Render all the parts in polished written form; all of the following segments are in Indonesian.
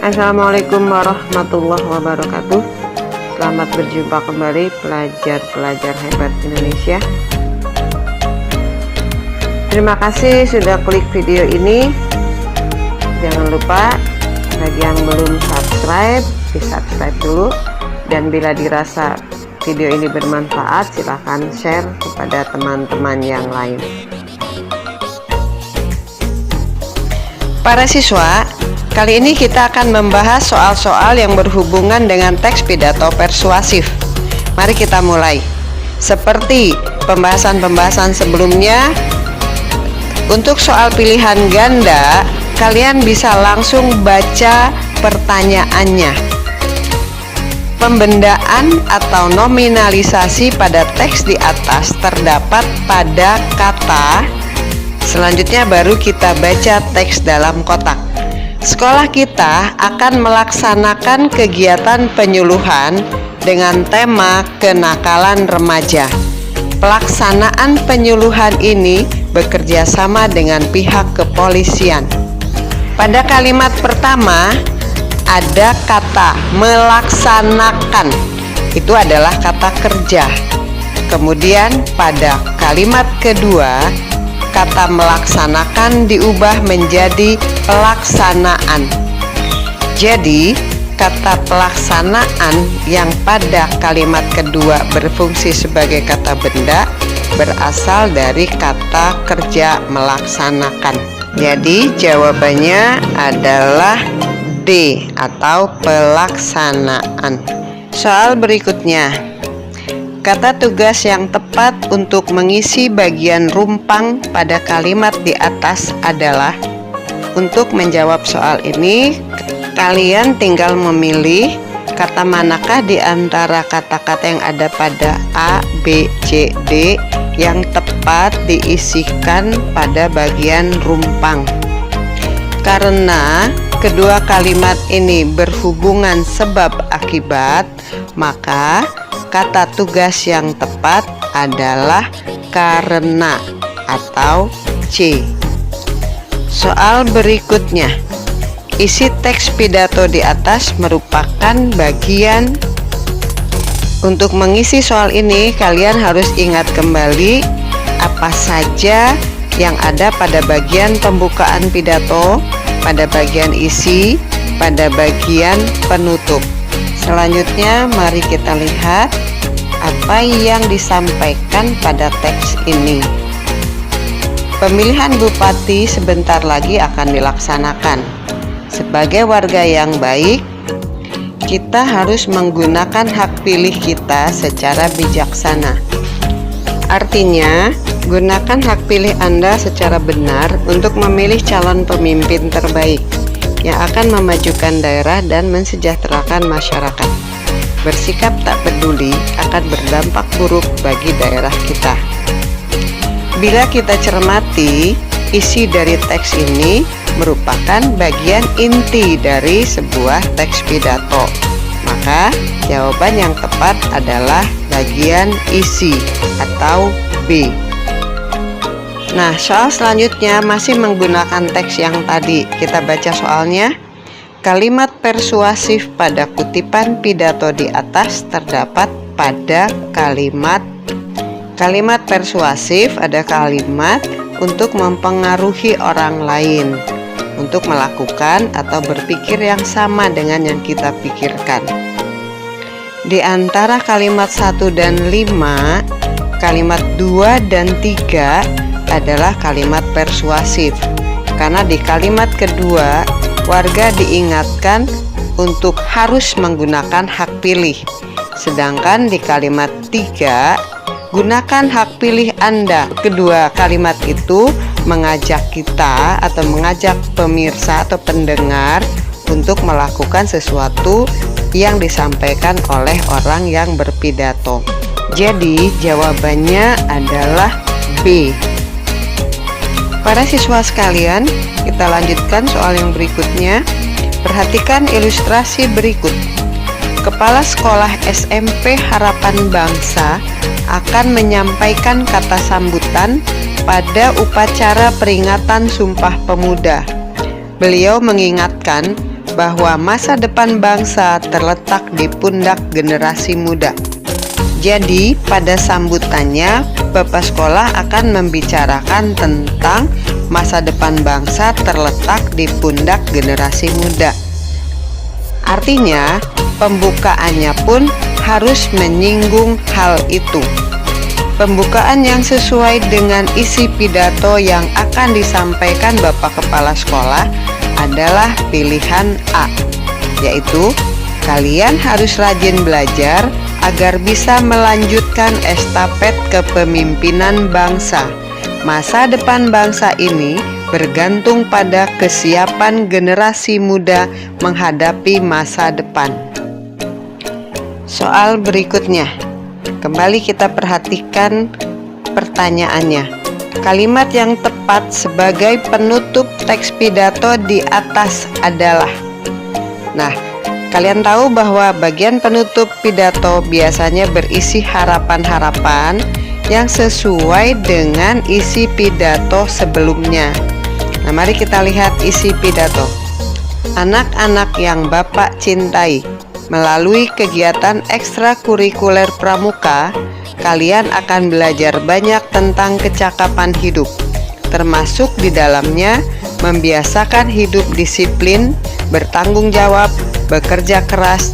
Assalamualaikum warahmatullahi wabarakatuh. Selamat berjumpa kembali pelajar-pelajar hebat Indonesia. Terima kasih sudah klik video ini. Jangan lupa bagi yang belum subscribe, di subscribe dulu. Dan bila dirasa video ini bermanfaat, silahkan share kepada teman-teman yang lain. Para siswa, kali ini kita akan membahas soal-soal yang berhubungan dengan teks pidato persuasif. Mari kita mulai. Seperti pembahasan-pembahasan sebelumnya, untuk soal pilihan ganda, kalian bisa langsung baca pertanyaannya. Pembendaan atau nominalisasi pada teks di atas terdapat pada kata. Selanjutnya baru kita baca teks dalam kotak. Sekolah kita akan melaksanakan kegiatan penyuluhan dengan tema kenakalan remaja. Pelaksanaan penyuluhan ini bekerja sama dengan pihak kepolisian. Pada kalimat pertama ada kata melaksanakan, itu adalah kata kerja. Kemudian pada kalimat kedua, kata melaksanakan diubah menjadi pelaksanaan. Jadi, kata pelaksanaan yang pada kalimat kedua berfungsi sebagai kata benda berasal dari kata kerja melaksanakan. Jadi, jawabannya adalah D atau pelaksanaan. Soal berikutnya. Kata tugas yang tepat untuk mengisi bagian rumpang pada kalimat di atas adalah. Untuk menjawab soal ini, kalian tinggal memilih kata manakah di antara kata-kata yang ada pada A, B, C, D yang tepat diisikan pada bagian rumpang. Karena kedua kalimat ini berhubungan sebab akibat, maka kata tugas yang tepat adalah karena atau C. Soal berikutnya. Isi teks pidato di atas merupakan bagian. Untuk mengisi soal ini, kalian harus ingat kembali apa saja yang ada pada bagian pembukaan pidato, pada bagian isi, pada bagian penutup. Selanjutnya mari kita lihat apa yang disampaikan pada teks ini. Pemilihan bupati sebentar lagi akan dilaksanakan. Sebagai warga yang baik, kita harus menggunakan hak pilih kita secara bijaksana. Artinya, gunakan hak pilih Anda secara benar untuk memilih calon pemimpin terbaik yang akan memajukan daerah dan mensejahterakan masyarakat. Bersikap tak peduli akan berdampak buruk bagi daerah kita. Bila kita cermati, isi dari teks ini merupakan bagian inti dari sebuah teks pidato. Maka jawaban yang tepat adalah bagian isi atau B. Nah, soal selanjutnya masih menggunakan teks yang tadi. Kita baca soalnya. Kalimat persuasif pada kutipan pidato di atas terdapat pada kalimat. Kalimat persuasif ada kalimat untuk mempengaruhi orang lain, untuk melakukan atau berpikir yang sama dengan yang kita pikirkan. Di antara kalimat 1 dan 5, kalimat 2 dan 3 adalah kalimat persuasif. Karena di kalimat kedua, warga diingatkan untuk harus menggunakan hak pilih. Sedangkan di kalimat 3, gunakan hak pilih Anda. Kedua kalimat itu mengajak kita atau mengajak pemirsa atau pendengar untuk melakukan sesuatu yang disampaikan oleh orang yang berpidato. Jadi jawabannya adalah B. Para siswa sekalian, kita lanjutkan soal yang berikutnya. Perhatikan ilustrasi berikut. Kepala Sekolah SMP Harapan Bangsa akan menyampaikan kata sambutan pada upacara peringatan Sumpah Pemuda. Beliau mengingatkan bahwa masa depan bangsa terletak di pundak generasi muda. Jadi, pada sambutannya, Bapak Sekolah akan membicarakan tentang masa depan bangsa terletak di pundak generasi muda. Artinya, pembukaannya pun harus menyinggung hal itu. Pembukaan yang sesuai dengan isi pidato yang akan disampaikan Bapak Kepala Sekolah adalah pilihan A, yaitu kalian harus rajin belajar agar bisa melanjutkan estafet kepemimpinan bangsa. Masa depan bangsa ini bergantung pada kesiapan generasi muda menghadapi masa depan. Soal berikutnya, kembali kita perhatikan pertanyaannya. Kalimat yang tepat sebagai penutup teks pidato di atas adalah. Nah, kalian tahu bahwa bagian penutup pidato biasanya berisi harapan-harapan yang sesuai dengan isi pidato sebelumnya. Nah, mari kita lihat isi pidato. Anak-anak yang Bapak cintai, melalui kegiatan ekstrakurikuler pramuka, kalian akan belajar banyak tentang kecakapan hidup, termasuk di dalamnya membiasakan hidup disiplin, bertanggung jawab, bekerja keras,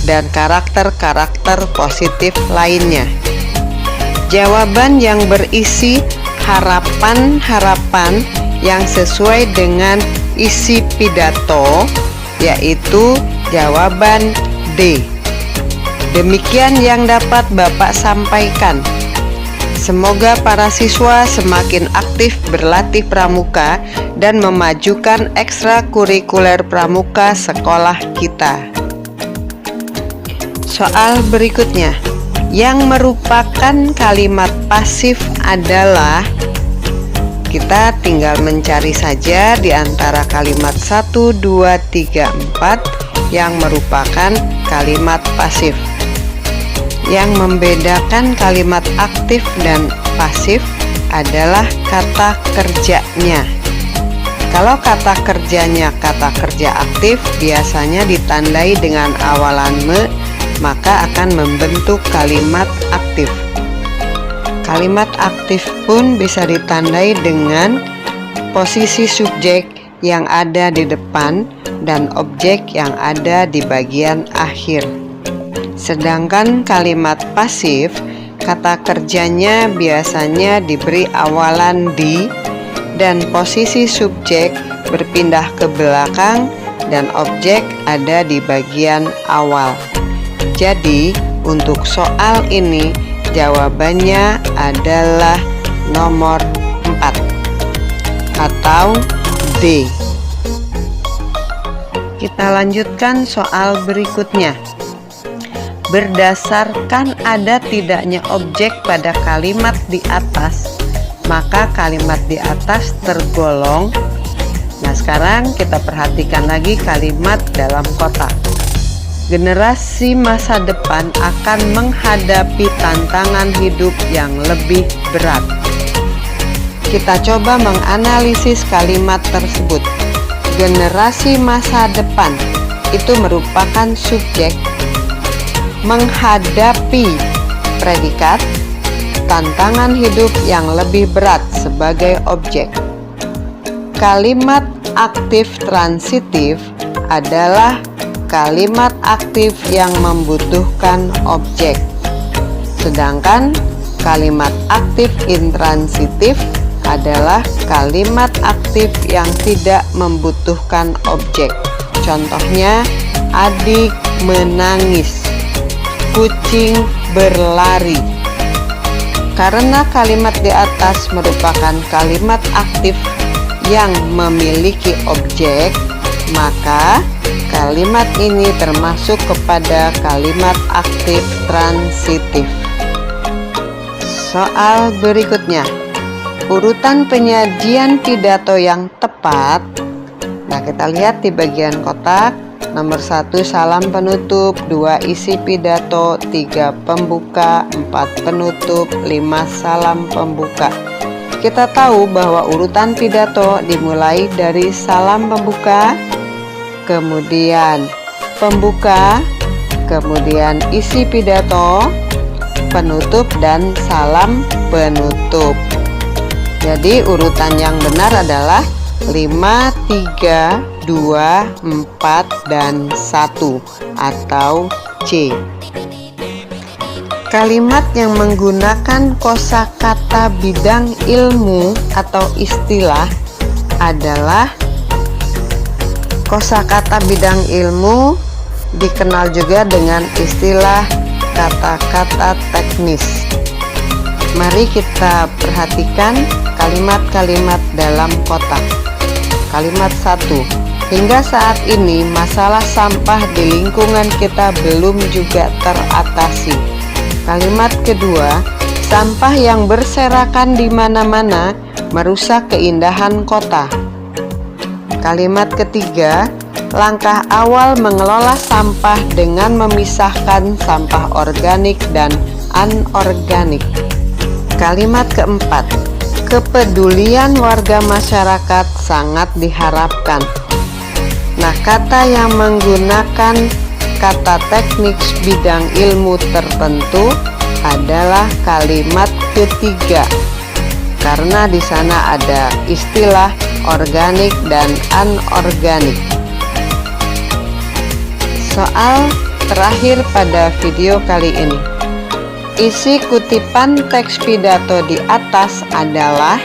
dan karakter-karakter positif lainnya. Jawaban yang berisi harapan-harapan yang sesuai dengan isi pidato, yaitu jawaban D. Demikian yang dapat Bapak sampaikan. Semoga para siswa semakin aktif berlatih pramuka dan memajukan ekstrakurikuler pramuka sekolah kita. Soal berikutnya, yang merupakan kalimat pasif adalah, kita tinggal mencari saja di antara kalimat 1, 2, 3, 4 yang merupakan kalimat pasif. Yang membedakan kalimat aktif dan pasif adalah kata kerjanya. Kalau kata kerjanya kata kerja aktif, biasanya ditandai dengan awalan me, maka akan membentuk kalimat aktif. Kalimat aktif pun bisa ditandai dengan posisi subjek yang ada di depan dan objek yang ada di bagian akhir. Sedangkan kalimat pasif, kata kerjanya biasanya diberi awalan di dan posisi subjek berpindah ke belakang dan objek ada di bagian awal. Jadi, untuk soal ini jawabannya adalah nomor 4 atau D. Kita lanjutkan soal berikutnya. Berdasarkan ada tidaknya objek pada kalimat di atas, maka kalimat di atas tergolong. Nah, sekarang kita perhatikan lagi kalimat dalam kotak. Generasi masa depan akan menghadapi tantangan hidup yang lebih berat. Kita coba menganalisis kalimat tersebut. Generasi masa depan itu merupakan subjek, menghadapi predikat, tantangan hidup yang lebih berat sebagai objek. Kalimat aktif transitif adalah kalimat aktif yang membutuhkan objek. Sedangkan kalimat aktif intransitif adalah kalimat aktif yang tidak membutuhkan objek. Contohnya, adik menangis, kucing berlari. Karena kalimat di atas merupakan kalimat aktif yang memiliki objek, maka kalimat ini termasuk kepada kalimat aktif transitif. Soal berikutnya, urutan penyajian pidato yang tepat. Nah, kita lihat di bagian kotak. Nomor 1 salam penutup, 2 isi pidato, 3 pembuka, 4 penutup, 5 salam pembuka. Kita tahu bahwa urutan pidato dimulai dari salam pembuka, kemudian pembuka, kemudian isi pidato, penutup, dan salam penutup. Jadi urutan yang benar adalah 5, 3, 2, 4, dan 1 atau C. Kalimat yang menggunakan kosakata bidang ilmu atau istilah adalah kosakata bidang ilmu, dikenal juga dengan istilah kata-kata teknis. Mari kita perhatikan kalimat-kalimat dalam kotak. Kalimat 1. Hingga saat ini masalah sampah di lingkungan kita belum juga teratasi. Kalimat kedua, sampah yang berserakan di mana-mana merusak keindahan kota. Kalimat ketiga, langkah awal mengelola sampah dengan memisahkan sampah organik dan anorganik. Kalimat keempat, kepedulian warga masyarakat sangat diharapkan. Nah, kata yang menggunakan kata teknik bidang ilmu tertentu adalah kalimat ketiga, karena di sana ada istilah organik dan anorganik. Soal terakhir pada video kali ini. Isi kutipan teks pidato di atas adalah,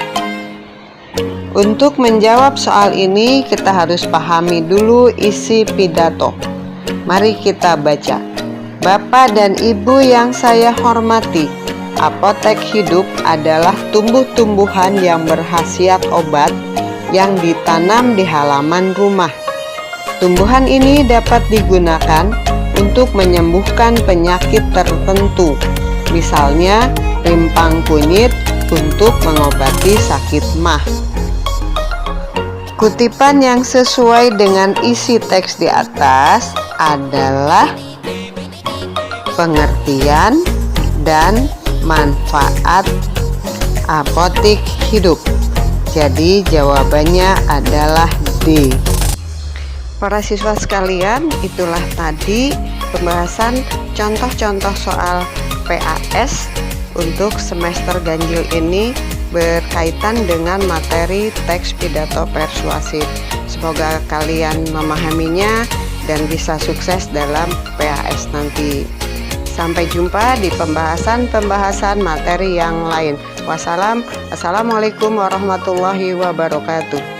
untuk menjawab soal ini kita harus pahami dulu isi pidato. Mari kita baca. Bapak dan Ibu yang saya hormati, apotek hidup adalah tumbuh-tumbuhan yang berkhasiat obat yang ditanam di halaman rumah. Tumbuhan ini dapat digunakan untuk menyembuhkan penyakit tertentu. Misalnya, rimpang kunyit untuk mengobati sakit mah. Kutipan yang sesuai dengan isi teks di atas adalah pengertian dan manfaat apotek hidup. Jadi jawabannya adalah D. Para siswa sekalian, itulah tadi pembahasan contoh-contoh soal PAS untuk semester ganjil ini berkaitan dengan materi teks pidato persuasif. Semoga kalian memahaminya dan bisa sukses dalam PAS nanti. Sampai jumpa di pembahasan materi yang lain. Wassalamualaikum warahmatullahi wabarakatuh.